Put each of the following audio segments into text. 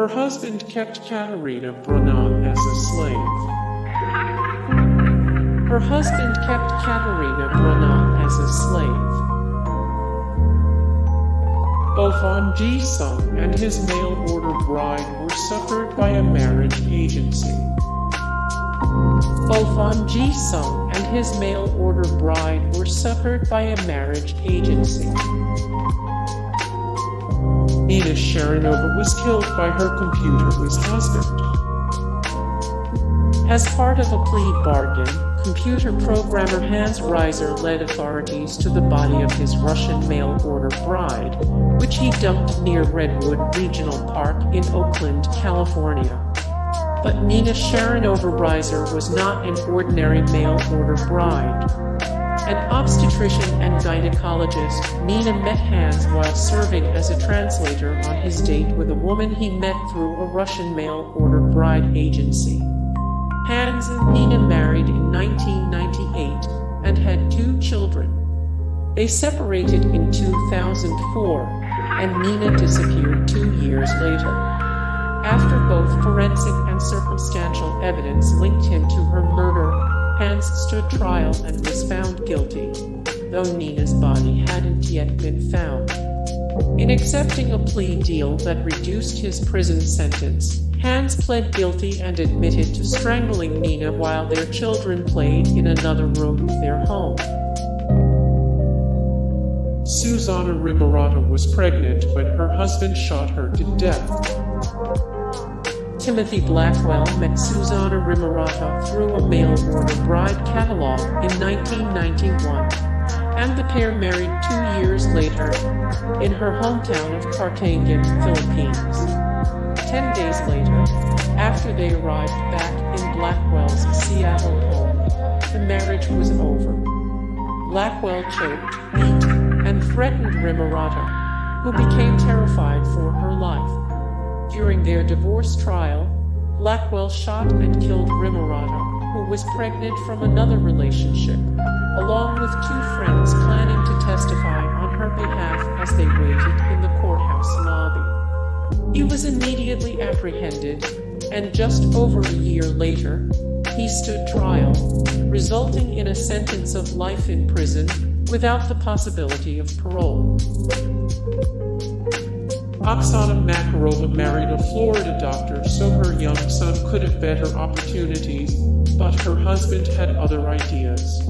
Her husband kept Katerina Brunot as a slave. Her husband kept Katerina Brunot as a slave. Both Jae-sung and his mail-order bride were succored by a marriage agency. Both Jae-sung and his mail-order bride were succored by a marriage agency. Nina Sharanova was killed by her computer whiz husband. As part of a plea bargain, computer programmer Hans Reiser led authorities to the body of his Russian mail-order bride, which he dumped near Redwood Regional Park in Oakland, California. But Nina Sharanova Reiser was not an ordinary mail-order bride. An obstetrician and gynecologist, Nina met Hans while serving as a translator on his date with a woman he met through a Russian mail-order bride agency. Hans and Nina married in 1998 and had 2 children. They separated in 2004, and Nina disappeared 2 years later. After both forensic and circumstantial evidence linked him to her murder, Hans stood trial and was found guilty, though Nina's body hadn't yet been found. In accepting a plea deal that reduced his prison sentence, Hans pled guilty and admitted to strangling Nina while their children played in another room of their home. Susana Remerata was pregnant when her husband shot her to death. Timothy Blackwell met Susana Remerata through a mail-order bride catalog in 1991, and the pair married 2 years later in her hometown of Cartagena, Philippines. 10 days later, after they arrived back in Blackwell's Seattle home, the marriage was over. Blackwell choked, beat, and threatened Remerata, who became terrified for her life. During their divorce trial, Blackwell shot and killed Remerata, who was pregnant from another relationship, along with 2 friends planning to testify on her behalf as they waited in the courthouse lobby. He was immediately apprehended, and just over a year later, he stood trial, resulting in a sentence of life in prison without the possibility of parole. Oksana Makarova married a Florida doctor so her young son could have better opportunities, but her husband had other ideas.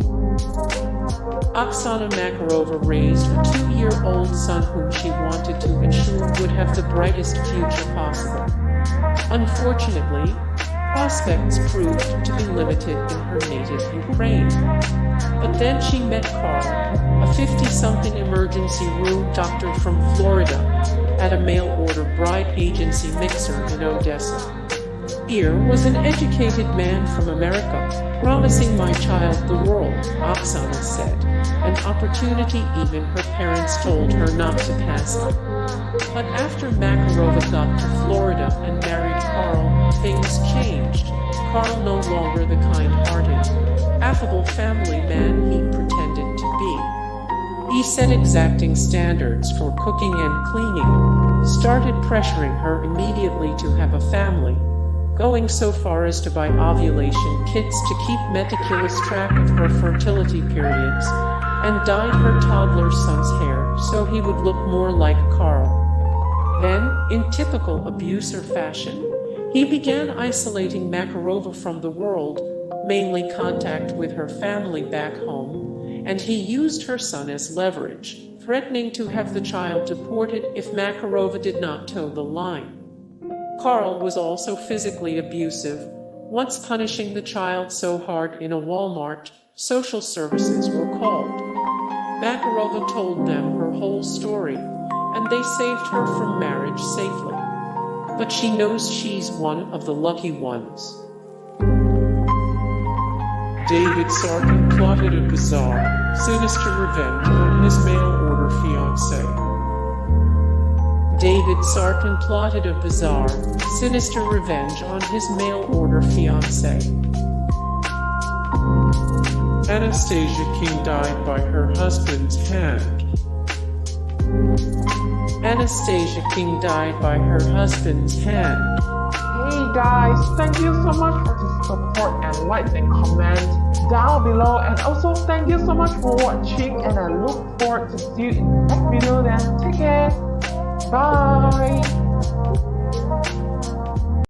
Oksana Makarova raised a 2-year-old son whom she wanted to ensure would have the brightest future possible. Unfortunately, prospects proved to be limited in her native Ukraine. But then she met Carl, a 50-something emergency room doctor from Florida, at a mail-order bride agency mixer in Odessa. Here was an educated man from America, promising my child the world, Oksana said, an opportunity even her parents told her not to pass up. But after Makarova got to Florida and married Carl, things changed. Carl no longer the kind-hearted, affable family man he pretended to be. He set exacting standards for cooking and cleaning, started pressuring her immediately to have a family, going so far as to buy ovulation kits to keep meticulous track of her fertility periods, and dyed her toddler son's hair so he would look more like Carl. Then, in typical abuser fashion, he began isolating Makarova from the world, mainly contact with her family back home, and he used her son as leverage, threatening to have the child deported if Makarova did not toe the line. Carl was also physically abusive, once punishing the child so hard in a Walmart, social services were called. Makarova told them her whole story, and they saved her from marriage safely. But she knows she's one of the lucky ones. David Sartin plotted a bizarre, sinister revenge on his mail-order fiancé. David Sartin plotted a bizarre, sinister revenge on his mail-order fiancé. Anastasia King died by her husband's hand. Anastasia King died by her husband's hand. Hey guys, thank you so much for the support and like and comment down below, and also thank you so much for watching, and I look forward to see you in the next video. Then take care, bye.